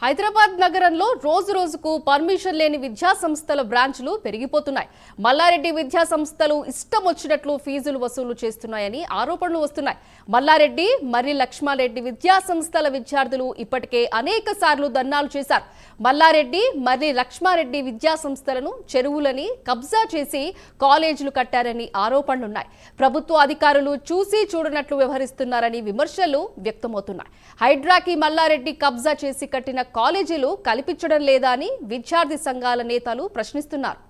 హైదరాబాద్ నగరంలో రోజు రోజుకు పర్మిషన్ లేని విద్యా సంస్థల బ్రాంచ్లు పెరిగిపోతున్నాయి. మల్లారెడ్డి విద్యా సంస్థలు ఇష్టం వచ్చినట్లు ఫీజులు వసూలు చేస్తున్నాయని ఆరోపణలు వస్తున్నాయి. మల్లారెడ్డి మర్రి లక్ష్మారెడ్డి విద్యా సంస్థల విద్యార్థులు ఇప్పటికే అనేక సార్లు ధర్నాలు చేశారు. మల్లారెడ్డి మర్రి లక్ష్మారెడ్డి విద్యా సంస్థలను చెరువులని కబ్జా చేసి కాలేజీలు కట్టారని ఆరోపణలున్నాయి. ప్రభుత్వ అధికారులు చూసి చూడనట్లు వ్యవహరిస్తున్నారని విమర్శలు వ్యక్తమవుతున్నాయి. హైడ్రాకి మల్లారెడ్డి కబ్జా చేసి కట్టిన కాలేజీలు కల్పించడం లేదా అని విద్యార్థి సంఘాల నేతలు ప్రశ్నిస్తున్నారు.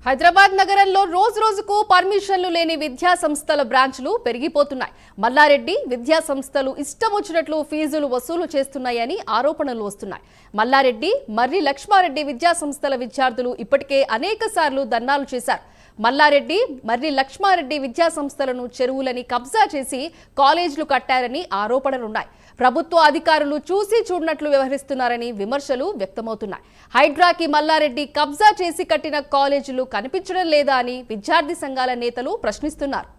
హైదరాబాద్ నగరంలో రోజు రోజుకు పర్మిషన్లు లేని విద్యా సంస్థల బ్రాంచ్లు పెరిగిపోతున్నాయి. మల్లారెడ్డి విద్యా సంస్థలు ఇష్టం వచ్చినట్లు ఫీజులు వసూలు చేస్తున్నాయని ఆరోపణలు వస్తున్నాయి. మల్లారెడ్డి మర్రి లక్ష్మారెడ్డి విద్యా సంస్థల విద్యార్థులు ఇప్పటికే అనేక సార్లు ధర్నాలు చేశారు. మల్లారెడ్డి మర్రి లక్ష్మారెడ్డి విద్యా సంస్థలను చెరువులని కబ్జా చేసి కాలేజీలు కట్టారని ఆరోపణలున్నాయి. ప్రభుత్వ అధికారులు చూసి చూడనట్లు వ్యవహరిస్తున్నారని విమర్శలు వ్యక్తమవుతున్నాయి. హైడ్రాకి మల్లారెడ్డి కబ్జా చేసి కట్టిన కాలేజీలు కనిపించడం లేదా అని విద్యార్థి సంఘాల నేతలు ప్రశ్నిస్తున్నారు.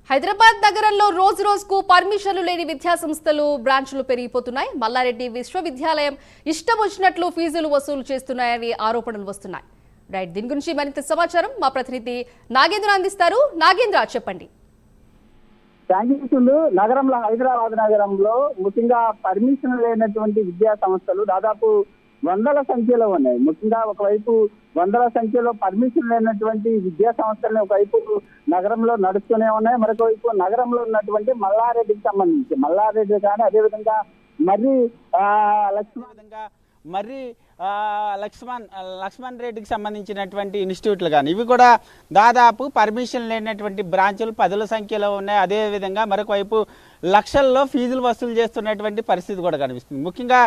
హైదరాబాద్ నగరంలో రోజు రోజుకు పర్మిషన్లు లేని విద్యా సంస్థలు బ్రాంచ్లు పెరిగిపోతున్నాయి. మల్లారెడ్డి విశ్వవిద్యాలయం ఇష్టం వచ్చినట్లు ఫీజులు వసూలు చేస్తున్నాయని ఆరోపణలు వస్తున్నాయి. రైట్, దీని గురించి మరింత సమాచారం మా ప్రతినిధి నాగేంద్ర అందిస్తారు. నాగేంద్ర, చెప్పండి. నగరంలో హైదరాబాద్ నగరంలో ముఖ్యంగా పర్మిషన్ లేనటువంటి విద్యా సంస్థలు దాదాపు వందల సంఖ్యలో ఉన్నాయి. ముఖ్యంగా ఒకవైపు వందల సంఖ్యలో పర్మిషన్ లేనటువంటి విద్యా సంస్థలు ఒకవైపు నగరంలో నడుస్తూనే ఉన్నాయి. మరొక వైపు నగరంలో ఉన్నటువంటి మల్లారెడ్డికి సంబంధించి మల్లారెడ్డి కానీ అదేవిధంగా లక్ష్మణ్ రెడ్డికి సంబంధించినటువంటి ఇన్స్టిట్యూట్లు కానీ ఇవి కూడా దాదాపు పర్మిషన్ లేనటువంటి బ్రాంచులు పదుల సంఖ్యలో ఉన్నాయి. అదేవిధంగా మరొక వైపు లక్షల్లో ఫీజులు వసూలు చేస్తున్నటువంటి పరిస్థితి కూడా కనిపిస్తుంది. ముఖ్యంగా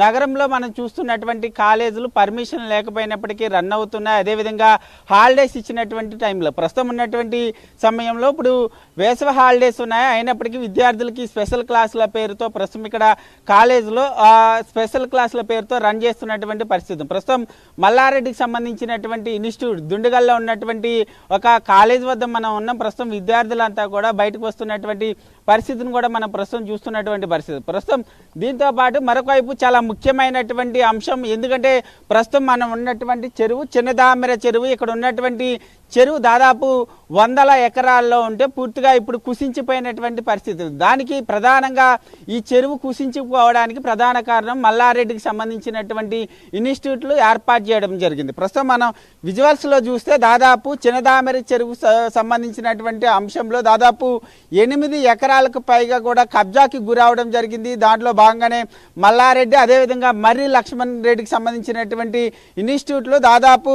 నగరంలో మనం చూస్తున్నటువంటి కాలేజీలు పర్మిషన్ లేకపోయినప్పటికీ రన్ అవుతున్నాయి. అదేవిధంగా హాలిడేస్ ఇచ్చినటువంటి టైంలో ప్రస్తుతం ఉన్నటువంటి సమయంలో ఇప్పుడు వేసవి హాలిడేస్ ఉన్నాయి. అయినప్పటికీ విద్యార్థులకి స్పెషల్ క్లాసుల పేరుతో ప్రస్తుతం ఇక్కడ కాలేజీలో స్పెషల్ క్లాసుల పేరుతో రన్ చేస్తున్నటువంటి పరిస్థితి. ప్రస్తుతం మల్లారెడ్డికి సంబంధించినటువంటి ఇన్స్టిట్యూట్ దుండిగల్లో ఉన్నటువంటి ఒక కాలేజ్ వద్ద మనం ఉన్నాం. ప్రస్తుతం విద్యార్థులంతా కూడా బయటకు వస్తున్నటువంటి పరిస్థితిని కూడా మనం ప్రస్తుతం చూస్తున్నటువంటి పరిస్థితి. ప్రస్తుతం దీంతో పాటు మరొక వైపు చాలా ముఖ్యమైనటువంటి అంశం, ఎందుకంటే ప్రస్తుతం మనం ఉన్నటువంటి చెరువు చిన్నదామెర చెరువు. ఇక్కడ ఉన్నటువంటి చెరువు దాదాపు 100 ఎకరాల్లో ఉంటే పూర్తిగా ఇప్పుడు కుసించిపోయినటువంటి పరిస్థితి. దానికి ప్రధానంగా ఈ చెరువు కుసించిపోవడానికి ప్రధాన కారణం మల్లారెడ్డికి సంబంధించినటువంటి ఇన్స్టిట్యూట్లు ఏర్పాటు చేయడం జరిగింది. ప్రస్తుతం మనం విజువల్స్లో చూస్తే దాదాపు చిన్నదామెర చెరువు సంబంధించినటువంటి అంశంలో దాదాపు 8 ఎకరాలకు పైగా కూడా కబ్జాకి గురవడం జరిగింది. దాంట్లో భాగంగానే మల్లారెడ్డి అదేవిధంగా మర్రి లక్ష్మణ్ రెడ్డికి సంబంధించినటువంటి ఇన్స్టిట్యూట్లు దాదాపు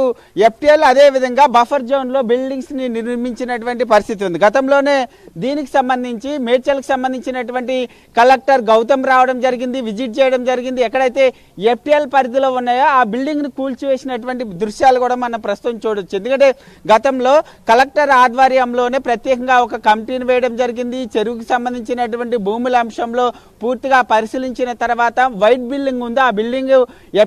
FTL అదేవిధంగా బఫర్ జోన్ లో బిల్డింగ్స్ ని నిర్మించినటువంటి పరిస్థితి ఉంది. గతంలోనే దీనికి సంబంధించి మేడ్చల్కి సంబంధించినటువంటి కలెక్టర్ గౌతమ్ రావడం జరిగింది, విజిట్ చేయడం జరిగింది. ఎక్కడైతే FTL పరిధిలో ఉన్నాయో ఆ బిల్డింగ్ ని కూల్చివేసినటువంటి దృశ్యాలు కూడా మనం ప్రస్తుతం చూడొచ్చు. ఎందుకంటే గతంలో కలెక్టర్ ఆధ్వర్యంలోనే ప్రత్యేకంగా ఒక కమిటీని వేయడం జరిగింది. చెరువుకి సంబంధించినటువంటి భూముల అంశంలో పూర్తిగా పరిశీలించిన తర్వాత వైట్ బిల్డింగ్ ఉంది, ఆ బిల్డింగ్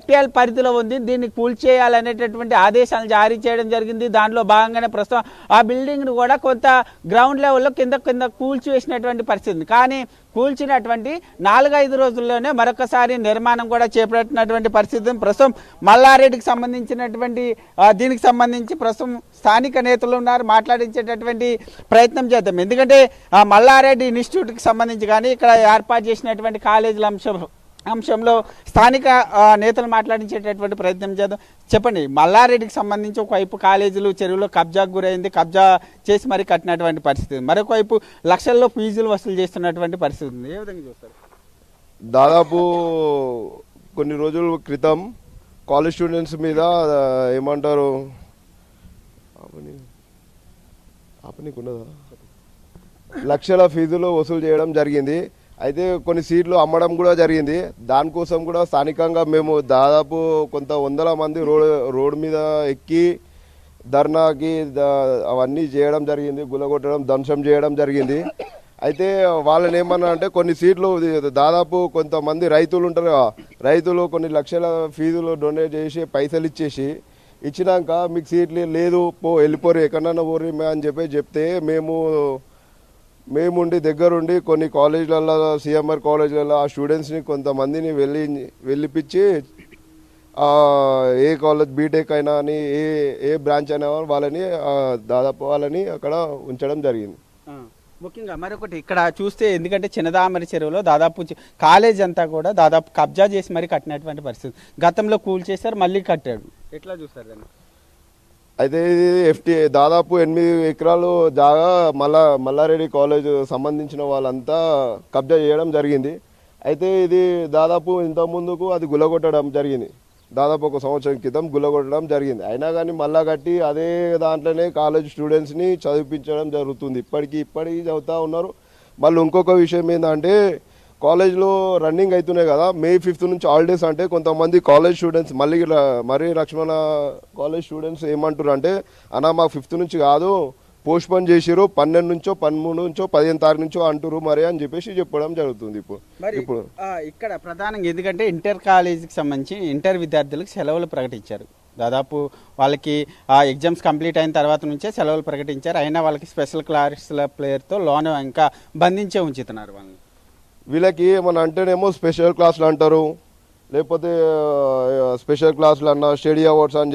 FTL పరిధిలో ఉంది, దీన్ని కూల్చేయాలనేటటువంటి ఆదేశాలు జారీ చేయడం జరిగింది. దాంట్లో భాగంగానే ప్రస్తుతం ఆ బిల్డింగ్ ను కూడా కొంత గ్రౌండ్ లెవెల్లో కింద కూల్చివేసినటువంటి పరిస్థితి. కానీ కూల్చినటువంటి 4-5 రోజుల్లోనే మరొకసారి నిర్మాణం కూడా చేపట్టినటువంటి పరిస్థితి. ప్రస్తుతం మల్లారెడ్డికి సంబంధించినటువంటి దీనికి సంబంధించి ప్రస్తుతం స్థానిక నేతలు ఉన్నారు, మాట్లాడించేటటువంటి ప్రయత్నం చేద్దాం. ఎందుకంటే మల్లారెడ్డి ఇన్స్టిట్యూట్కి సంబంధించి కానీ ఇక్కడ ఏర్పాటు చేసినటువంటి కాలేజీల అంశంలో స్థానిక నేతలు మాట్లాడించేటటువంటి ప్రయత్నం చేద్దాం. చెప్పండి, మల్లారెడ్డికి సంబంధించి ఒకవైపు కాలేజీలు చెరువులో కబ్జాకు గురైంది, కబ్జా చేసి మరి కట్టినటువంటి పరిస్థితి, మరొక వైపు లక్షల్లో ఫీజులు వసూలు చేస్తున్నటువంటి పరిస్థితి ఉంది. ఏ విధంగా చూస్తారు? దాదాపు కొన్ని రోజుల క్రితం కాలేజ్ స్టూడెంట్స్ మీద ఏమంటారు లక్షల ఫీజులు వసూలు చేయడం జరిగింది. అయితే కొన్ని సీట్లు అమ్మడం కూడా జరిగింది. దానికోసం కూడా స్థానికంగా మేము దాదాపు కొంత 100 మంది రోడ్డు మీద ఎక్కి ధర్నాకి అవన్నీ చేయడం జరిగింది, గులగొట్టడం, ధ్వంసం చేయడం జరిగింది. అయితే వాళ్ళని ఏమన్నా అంటే కొన్ని సీట్లు దాదాపు కొంతమంది రైతులు ఉంటారు కదా, రైతులు కొన్ని లక్షల ఫీజులు డొనేట్ చేసి పైసలు ఇచ్చినాక మీకు సీట్లు లేదు, వెళ్ళిపోరు, ఎక్కడన్నా పోరు అని చెప్తే మేముండి దగ్గరుండి కొన్ని కాలేజీలలో CMR కాలేజీలలో ఆ స్టూడెంట్స్ని కొంతమందిని వెళ్ళిపించి ఏ కాలేజ్ బీటెక్ అయినా అని ఏ బ్రాంచ్ అయినా వాళ్ళని దాదాపు వాళ్ళని అక్కడ ఉంచడం జరిగింది. ముఖ్యంగా మరొకటి ఇక్కడ చూస్తే, ఎందుకంటే చిన్నదామరి చెరువులో దాదాపు కాలేజ్ అంతా కూడా దాదాపు కబ్జా చేసి మరి కట్టినటువంటి పరిస్థితి. గతంలో కూల్చేశారు, మళ్ళీ కట్టాడు. ఎట్లా చూస్తారు దాన్ని? అయితే ఇది దాదాపు 8 ఎకరాలు జాగా మల్లారెడ్డి కాలేజ్ సంబంధించిన వాళ్ళంతా కబ్జా చేయడం జరిగింది. అయితే ఇది దాదాపు ఇంతకుముందుకు అది గులగొట్టడం జరిగింది, దాదాపు 1 సంవత్సరం క్రితం గులగొట్టడం జరిగింది. అయినా కానీ మళ్ళా కట్టి అదే దాంట్లోనే కాలేజ్ స్టూడెంట్స్ని చదివించడం జరుగుతుంది. ఇప్పటికీ చదువుతూ ఉన్నారు. మళ్ళీ ఇంకొక విషయం ఏంటంటే కాలేజ్లో రన్నింగ్ అవుతున్నాయి కదా, May 5th నుంచి హాలిడేస్ అంటే కొంతమంది కాలేజ్ స్టూడెంట్స్ మర్రి లక్ష్మణ కాలేజ్ స్టూడెంట్స్ ఏమంటారు అంటే, అన్న మాకు 5th నుంచి కాదు, పోస్ట్ పోన్ చేసిరు, 12 నుంచో 13 నుంచో 15 తారీఖు నుంచో అంటారు మరి అని చెప్పడం జరుగుతుంది. ఇప్పుడు ఇక్కడ ప్రధానంగా ఎందుకంటే ఇంటర్ కాలేజీకి సంబంధించి ఇంటర్ విద్యార్థులకు సెలవులు ప్రకటించారు. దాదాపు వాళ్ళకి ఎగ్జామ్స్ కంప్లీట్ అయిన తర్వాత నుంచే సెలవులు ప్రకటించారు. అయినా వాళ్ళకి స్పెషల్ క్లాసుల ప్లేయర్తో లోన్ ఇంకా బంధించే ఉంచుతున్నారు వాళ్ళని. వీళ్ళకి ఏమన్నా అంటేనేమో స్పెషల్ క్లాసులు అంటారు, లేకపోతే స్పెషల్ క్లాసులు అన్న స్టడీ అవార్డ్స్ అని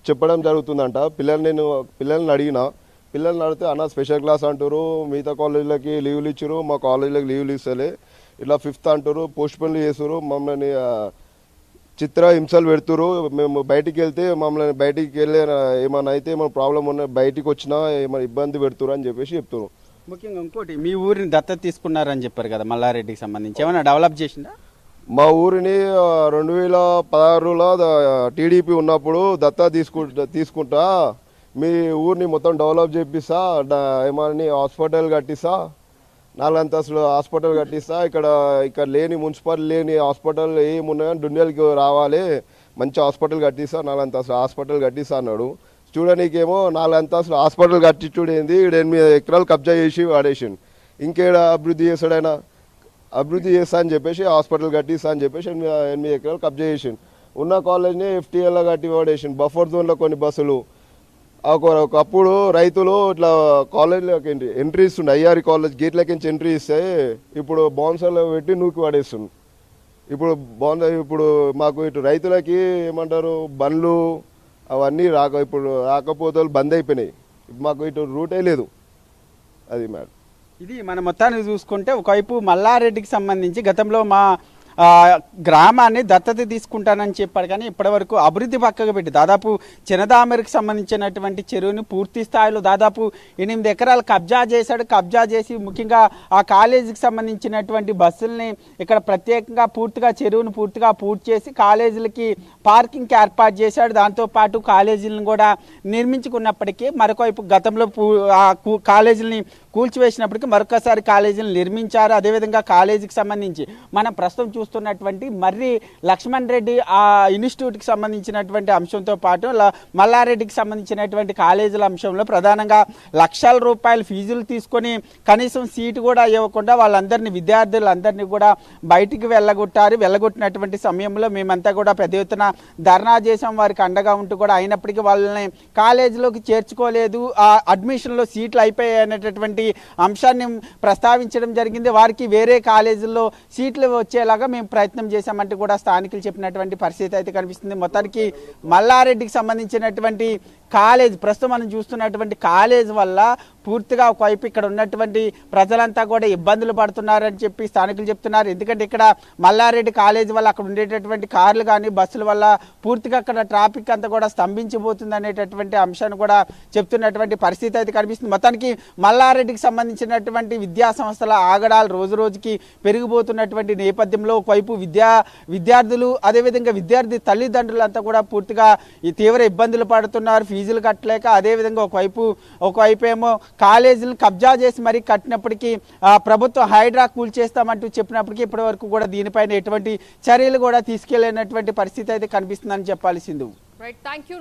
చెప్పడం జరుగుతుందంట. పిల్లల్ని అడిగితే అన్న స్పెషల్ క్లాస్ అంటారు, మిగతా కాలేజీలకి లీవ్లు ఇచ్చారు, మా కాలేజీలకు లీవ్లు ఇస్తలే, ఇట్లా 5th అంటారు, పోస్ట్ పోన్లు చేస్తారు, మమ్మల్ని చిత్ర హింసలు పెడుతురు, మేము బయటికి వెళ్తే మమ్మల్ని బయటికి వెళ్ళే ఏమైనా అయితే ఏమైనా ప్రాబ్లం ఉన్నా బయటికి వచ్చినా ఏమైనా ఇబ్బంది పెడుతురు అని చెప్తున్నారు. ముఖ్యంగా ఇంకోటి, మీ ఊరిని దత్తత తీసుకున్నారని చెప్పారు కదా, మల్లారెడ్డికి సంబంధించి ఏమైనా డెవలప్ చేసిందా? మా ఊరిని 2016లో టీడీపీ ఉన్నప్పుడు దత్తత తీసుకుంటా మీ ఊరిని మొత్తం డెవలప్ చేపిస్తా, ఏమని హాస్పిటల్ కట్టిస్తా, 4 అంతస్తులు హాస్పిటల్ కట్టిస్తా, ఇక్కడ లేని మున్సిపల్ లేని హాస్పిటల్ ఏమున్నాయని డుండియాలకి రావాలి, మంచి హాస్పిటల్ కట్టిస్తా, 4 అంతస్తులు హాస్పిటల్ కట్టిస్తా అన్నాడు. చూడనీకేమో 4 అంతస్తులు హాస్పిటల్ కట్టించుడేంది, 8 ఎకరాలు కబ్జా చేసి వాడేసిండు. ఇంకేడ అభివృద్ధి చేస్తాడైనా, అభివృద్ధి చేస్తా అని చెప్పేసి హాస్పిటల్ కట్టిస్తా అని చెప్పేసి 8 ఎకరాలు కబ్జా చేసిండు. ఉన్న కాలేజ్ని FTL కట్టి వాడేసిండు. బఫర్ జోన్లో కొన్ని బస్సులు ఒకప్పుడు రైతులు ఇట్లా కాలేజీలోకి ఎంట్రీ ఇస్తుండే, ఐఆర్ఈ కాలేజ్ గేట్లకి ఎంట్రీ ఇస్తే ఇప్పుడు బౌన్సర్లో పెట్టి నూకి పడేస్తుంది. ఇప్పుడు మాకు ఇటు రైతులకి ఏమంటారు బండ్లు అవన్నీ ఇప్పుడు రాకపోతే బంద్ అయిపోయినాయి. మాకు ఇటు రూటే లేదు. అది మేడం. ఇది మన మొత్తాన్ని చూసుకుంటే ఒకవైపు మల్లారెడ్డికి సంబంధించి గతంలో మా గ్రామాన్ని దత్తత తీసుకుంటానని చెప్పాడు, కానీ ఇప్పటివరకు అభివృద్ధి పక్కకు పెట్టి దాదాపు చిన్నదామెరకు సంబంధించినటువంటి చెరువుని పూర్తి స్థాయిలో దాదాపు 8 ఎకరాలు కబ్జా చేశాడు. కబ్జా చేసి ముఖ్యంగా ఆ కాలేజీకి సంబంధించినటువంటి బస్సుల్ని ఇక్కడ ప్రత్యేకంగా పూర్తిగా చెరువును పూర్తిగా పూర్తి చేసి కాలేజీలకి పార్కింగ్కి ఏర్పాటు చేశాడు. దాంతోపాటు కాలేజీలను కూడా నిర్మించుకున్నప్పటికీ మరొకవైపు గతంలో కాలేజీలని కూల్చివేసినప్పటికీ మరొకసారి కాలేజీలను నిర్మించారు. అదేవిధంగా కాలేజీకి సంబంధించి మనం ప్రస్తుతం చూస్తున్నటువంటి మర్రి లక్ష్మణ్ రెడ్డి ఆ ఇన్స్టిట్యూట్కి సంబంధించినటువంటి అంశంతో పాటు మల్లారెడ్డికి సంబంధించినటువంటి కాలేజీల అంశంలో ప్రధానంగా లక్షల రూపాయలు ఫీజులు తీసుకొని కనీసం సీటు కూడా ఇవ్వకుండా విద్యార్థులందరినీ కూడా బయటికి వెళ్ళగొట్టినటువంటి సమయంలో మేమంతా కూడా పెద్ద ఎత్తున ధర్నా చేసాం, వారికి అండగా ఉంటూ కూడా. అయినప్పటికీ వాళ్ళని కాలేజీలోకి చేర్చుకోలేదు, ఆ అడ్మిషన్లో సీట్లు అయిపోయాయి అనేటటువంటి అంశాన్ని ప్రస్తావించడం జరిగింది. వారికి వేరే కాలేజీల్లో సీట్లు వచ్చేలాగా మేము ప్రయత్నం చేశామంటే కూడా స్థానికులు చెప్పినటువంటి పరిస్థితి అయితే కనిపిస్తుంది. మొత్తానికి మల్లారెడ్డికి సంబంధించినటువంటి కాలేజ్ ప్రస్తుతం మనం చూస్తున్నటువంటి కాలేజ్ వల్ల పూర్తిగా ఒకవైపు ఇక్కడ ఉన్నటువంటి ప్రజలంతా కూడా ఇబ్బందులు పడుతున్నారని చెప్పి స్థానికులు చెప్తున్నారు. ఎందుకంటే ఇక్కడ మల్లారెడ్డి కాలేజ్ వల్ల అక్కడ ఉండేటటువంటి కార్లు కానీ బస్సుల వల్ల పూర్తిగా అక్కడ ట్రాఫిక్ అంతా కూడా స్తంభించిపోతుంది అనేటటువంటి అంశాన్ని కూడా చెప్తున్నటువంటి పరిస్థితి అయితే కనిపిస్తుంది. మొత్తానికి మల్లారెడ్డికి సంబంధించినటువంటి విద్యా సంస్థల ఆగడాలు రోజు రోజుకి పెరిగిపోతున్నటువంటి నేపథ్యంలో ఒకవైపు విద్యార్థులు అదేవిధంగా విద్యార్థి తల్లిదండ్రులంతా కూడా పూర్తిగా ఈ తీవ్ర ఇబ్బందులు పడుతున్నారు, ఫీజులు కట్టలేక. అదేవిధంగా ఒకవైపు ఏమో కాలేజీలను కబ్జా చేసి మరీ కట్టినప్పటికీ ప్రభుత్వం హైడ్రా కూల్చేస్తామంటూ చెప్పినప్పటికీ ఇప్పటి వరకు కూడా దీనిపైన ఎటువంటి చర్యలు కూడా తీసుకెళ్లేనటువంటి పరిస్థితి అయితే కనిపిస్తుందని చెప్పాల్సింది. Right, thank you.